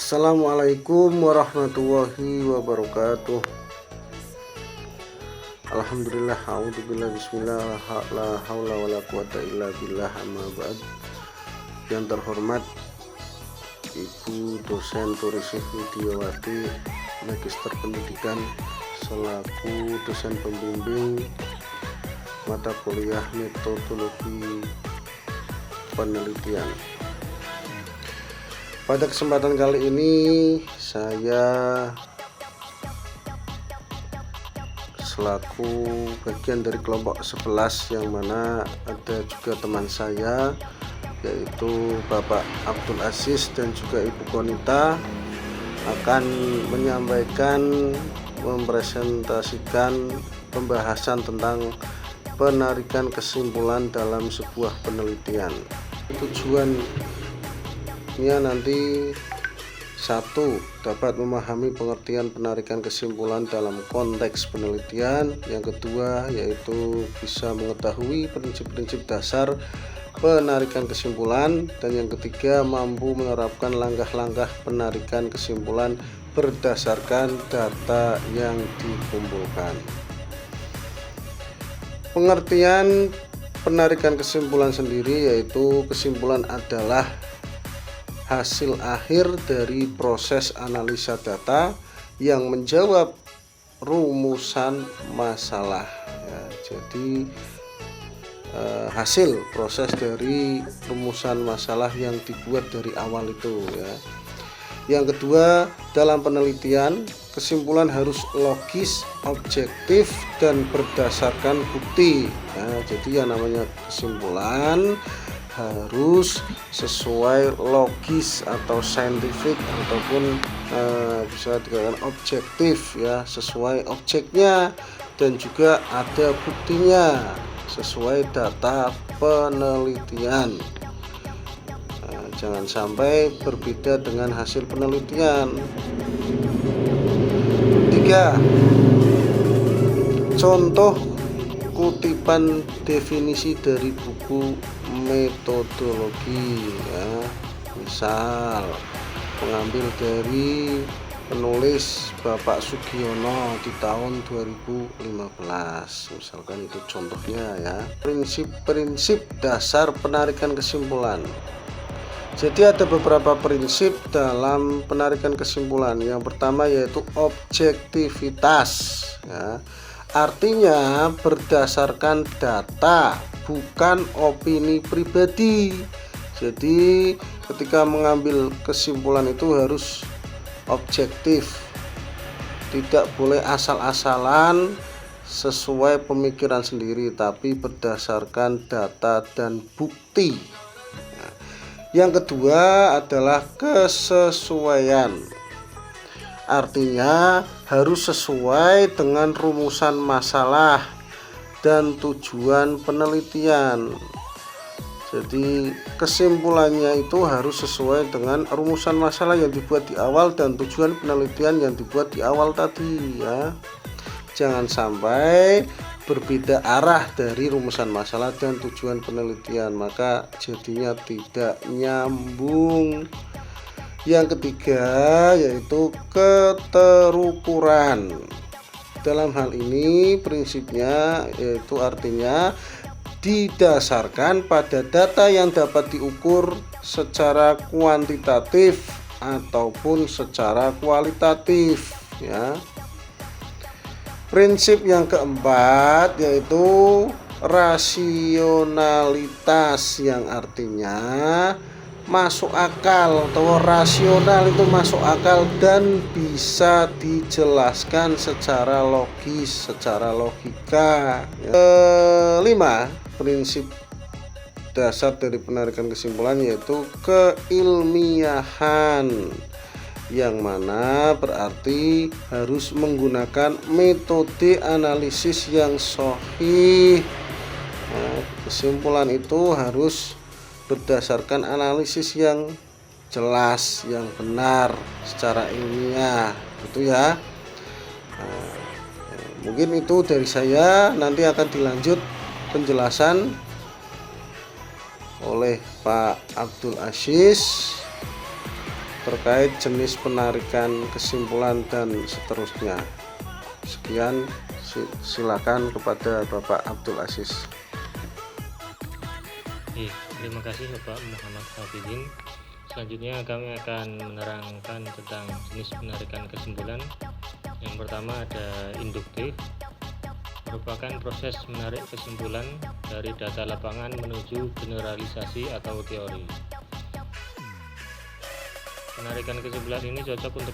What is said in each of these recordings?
Assalamualaikum warahmatullahi wabarakatuh. Alhamdulillah, a'udzubillah, bismillah, la haula wala quwata illa billah, amma ba'd. Yang terhormat Ibu dosen Turisif Widiawati, Magister Pendidikan selaku dosen pembimbing mata kuliah metodologi penelitian. Pada kesempatan kali ini saya selaku bagian dari kelompok 11 yang mana ada juga teman saya yaitu Bapak Abdul Aziz dan juga Ibu Konita akan menyampaikan, mempresentasikan pembahasan tentang penarikan kesimpulan dalam sebuah penelitian. Tujuannya nanti satu, dapat memahami pengertian penarikan kesimpulan dalam konteks penelitian. Yang kedua, yaitu bisa mengetahui prinsip-prinsip dasar penarikan kesimpulan. Dan yang ketiga, mampu menerapkan langkah-langkah penarikan kesimpulan berdasarkan data yang dikumpulkan. Pengertian penarikan kesimpulan sendiri yaitu kesimpulan adalah hasil akhir dari proses analisa data yang menjawab rumusan masalah ya, jadi hasil proses dari rumusan masalah yang dibuat dari awal itu ya. Yang kedua, dalam penelitian kesimpulan harus logis, objektif, dan berdasarkan bukti ya, jadi yang namanya kesimpulan harus sesuai logis atau saintifik ataupun bisa dikatakan objektif ya, sesuai objeknya, dan juga ada buktinya sesuai data penelitian. Jangan sampai berbeda dengan hasil penelitian. 3. Contoh kutipan definisi dari buku metodologi ya, misal mengambil dari penulis Bapak Sugiono di tahun 2015 misalkan, itu contohnya ya. Prinsip-prinsip dasar penarikan kesimpulan. Jadi ada beberapa prinsip dalam penarikan kesimpulan. Yang pertama yaitu objektivitas ya. Artinya berdasarkan data, bukan opini pribadi. Jadi ketika mengambil kesimpulan itu harus objektif, tidak boleh asal-asalan sesuai pemikiran sendiri, tapi berdasarkan data dan bukti. Yang kedua adalah kesesuaian. Artinya harus sesuai dengan rumusan masalah dan tujuan penelitian. Jadi kesimpulannya itu harus sesuai dengan rumusan masalah yang dibuat di awal dan tujuan penelitian yang dibuat di awal tadi ya. Jangan sampai berbeda arah dari rumusan masalah dan tujuan penelitian, maka jadinya tidak nyambung. Yang ketiga yaitu keterukuran. Dalam hal ini prinsipnya yaitu artinya didasarkan pada data yang dapat diukur secara kuantitatif ataupun secara kualitatif ya. Prinsip yang keempat yaitu rasionalitas, yang artinya masuk akal atau rasional itu masuk akal dan bisa dijelaskan secara logis, secara logika. 5. Prinsip dasar dari penarikan kesimpulan yaitu keilmiahan, yang mana berarti harus menggunakan metode analisis yang sahih. Kesimpulan itu harus berdasarkan analisis yang jelas, yang benar secara ilmiah gitu ya. Mungkin itu dari saya, nanti akan dilanjut penjelasan oleh Pak Abdul Aziz terkait jenis penarikan kesimpulan dan seterusnya. Sekian, silakan kepada Bapak Abdul Aziz. Terima kasih Bapak Muhammad Hafidin. Selanjutnya kami akan menerangkan tentang jenis penarikan kesimpulan. Yang pertama ada induktif, merupakan proses menarik kesimpulan dari data lapangan menuju generalisasi atau teori. Penarikan kesimpulan ini cocok untuk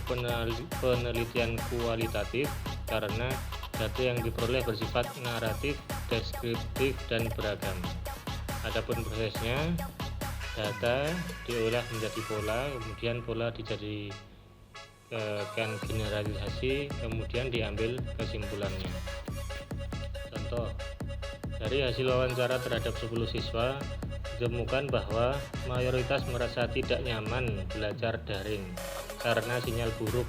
penelitian kualitatif karena data yang diperoleh bersifat naratif, deskriptif, dan beragam. Adapun prosesnya, data diolah menjadi pola, kemudian pola dijadikan generalisasi, kemudian diambil kesimpulannya. Contoh, dari hasil wawancara terhadap 10 siswa, ditemukan bahwa mayoritas merasa tidak nyaman belajar daring karena sinyal buruk.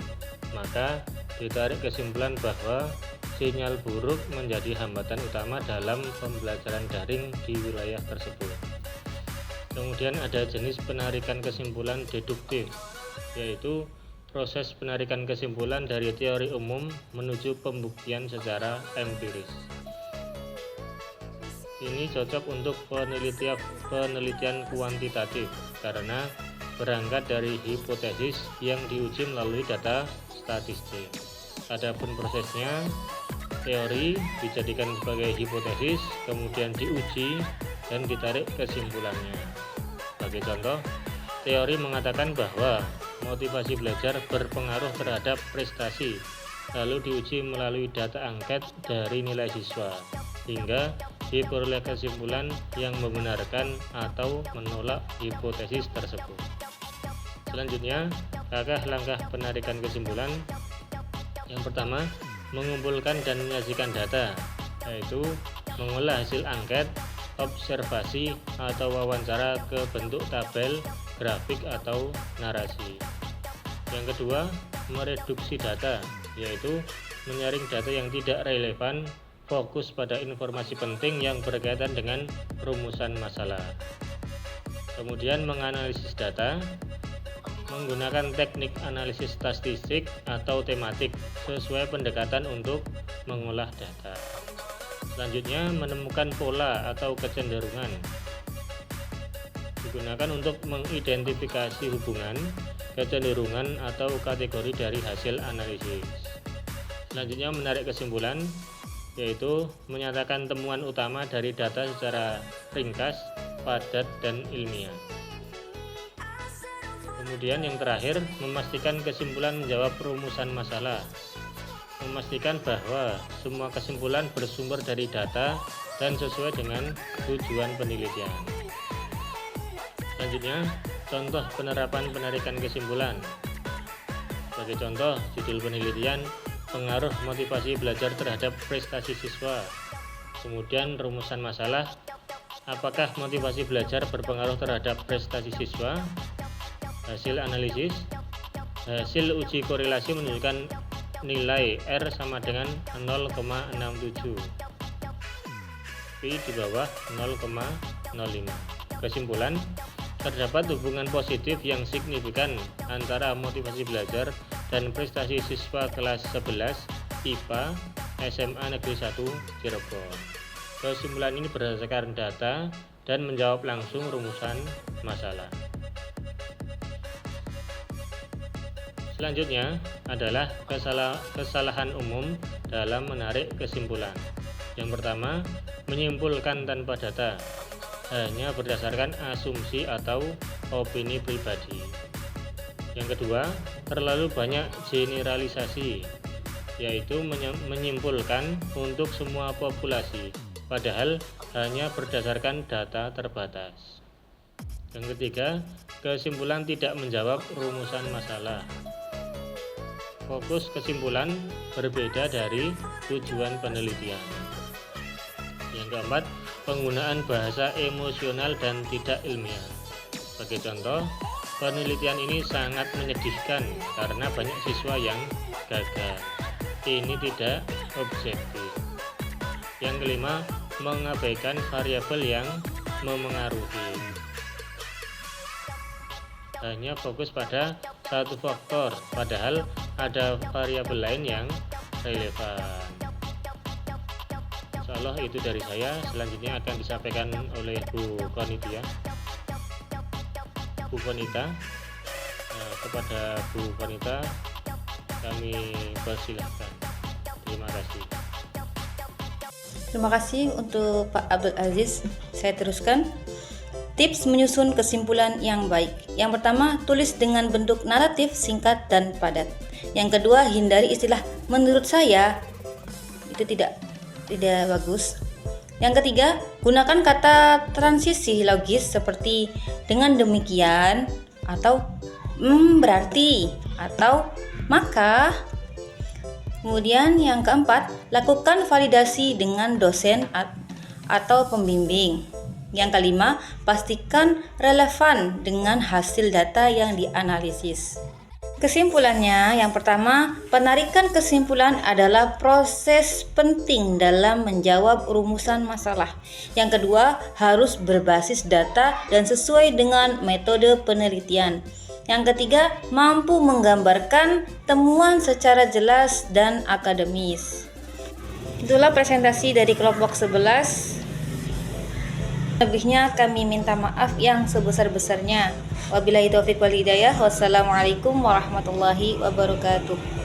Maka ditarik kesimpulan bahwa sinyal buruk menjadi hambatan utama dalam pembelajaran daring di wilayah tersebut. Kemudian ada jenis penarikan kesimpulan deduktif, yaitu proses penarikan kesimpulan dari teori umum menuju pembuktian secara empiris. Ini cocok untuk penelitian kuantitatif karena berangkat dari hipotesis yang diuji melalui data statistik. Adapun prosesnya, teori dijadikan sebagai hipotesis, kemudian diuji dan ditarik kesimpulannya. Sebagai contoh, teori mengatakan bahwa motivasi belajar berpengaruh terhadap prestasi, lalu diuji melalui data angket dari nilai siswa, hingga diperoleh kesimpulan yang membenarkan atau menolak hipotesis tersebut. Selanjutnya, langkah penarikan kesimpulan. Yang pertama, mengumpulkan dan menyajikan data, yaitu mengolah hasil angket, observasi, atau wawancara ke bentuk tabel, grafik, atau narasi. Yang kedua, mereduksi data, yaitu menyaring data yang tidak relevan, fokus pada informasi penting yang berkaitan dengan rumusan masalah. Kemudian menganalisis data, menggunakan teknik analisis statistik atau tematik sesuai pendekatan untuk mengolah data. Selanjutnya, menemukan pola atau kecenderungan, digunakan untuk mengidentifikasi hubungan, kecenderungan, atau kategori dari hasil analisis. Selanjutnya, menarik kesimpulan, yaitu menyatakan temuan utama dari data secara ringkas, padat, dan ilmiah. Kemudian yang terakhir, memastikan kesimpulan menjawab rumusan masalah, memastikan bahwa semua kesimpulan bersumber dari data dan sesuai dengan tujuan penelitian. Selanjutnya, contoh penerapan penarikan kesimpulan. Sebagai contoh, judul penelitian pengaruh motivasi belajar terhadap prestasi siswa. Kemudian rumusan masalah, apakah motivasi belajar berpengaruh terhadap prestasi siswa? Hasil analisis, hasil uji korelasi menunjukkan nilai R sama dengan 0,67, P di bawah 0,05. Kesimpulan, terdapat hubungan positif yang signifikan antara motivasi belajar dan prestasi siswa kelas 11 IPA SMA Negeri 1 Cirebon. Kesimpulan ini berdasarkan data dan menjawab langsung rumusan masalah. Selanjutnya adalah kesalahan umum dalam menarik kesimpulan. Yang pertama, menyimpulkan tanpa data, hanya berdasarkan asumsi atau opini pribadi. Yang kedua, terlalu banyak generalisasi, yaitu menyimpulkan untuk semua populasi, padahal hanya berdasarkan data terbatas. Yang ketiga, kesimpulan tidak menjawab rumusan masalah. Fokus kesimpulan berbeda dari tujuan penelitian. Yang keempat, penggunaan bahasa emosional dan tidak ilmiah. Sebagai contoh, penelitian ini sangat menyedihkan karena banyak siswa yang gagal. Ini tidak objektif. Yang kelima, mengabaikan variabel yang memengaruhi. Hanya fokus pada satu faktor, padahal ada variabel lain yang relevan. Insya Allah itu dari saya. Selanjutnya akan disampaikan oleh Bu Konita. Bu Konita, kepada Bu Konita kami persilahkan. Terima kasih. Terima kasih untuk Pak Abdul Aziz. Saya teruskan. Tips menyusun kesimpulan yang baik. Yang pertama, tulis dengan bentuk naratif singkat dan padat. Yang kedua, hindari istilah menurut saya. Itu tidak bagus. Yang ketiga, gunakan kata transisi logis seperti dengan demikian atau berarti atau maka. Kemudian yang keempat, lakukan validasi dengan dosen atau pembimbing. Yang kelima, pastikan relevan dengan hasil data yang dianalisis. Kesimpulannya, yang pertama, penarikan kesimpulan adalah proses penting dalam menjawab rumusan masalah. Yang kedua, harus berbasis data dan sesuai dengan metode penelitian. Yang ketiga, mampu menggambarkan temuan secara jelas dan akademis. Itulah presentasi dari kelompok 11. Lebihnya kami minta maaf yang sebesar-besarnya. Wabillahi taufiq wal hidayah. Wassalamualaikum warahmatullahi wabarakatuh.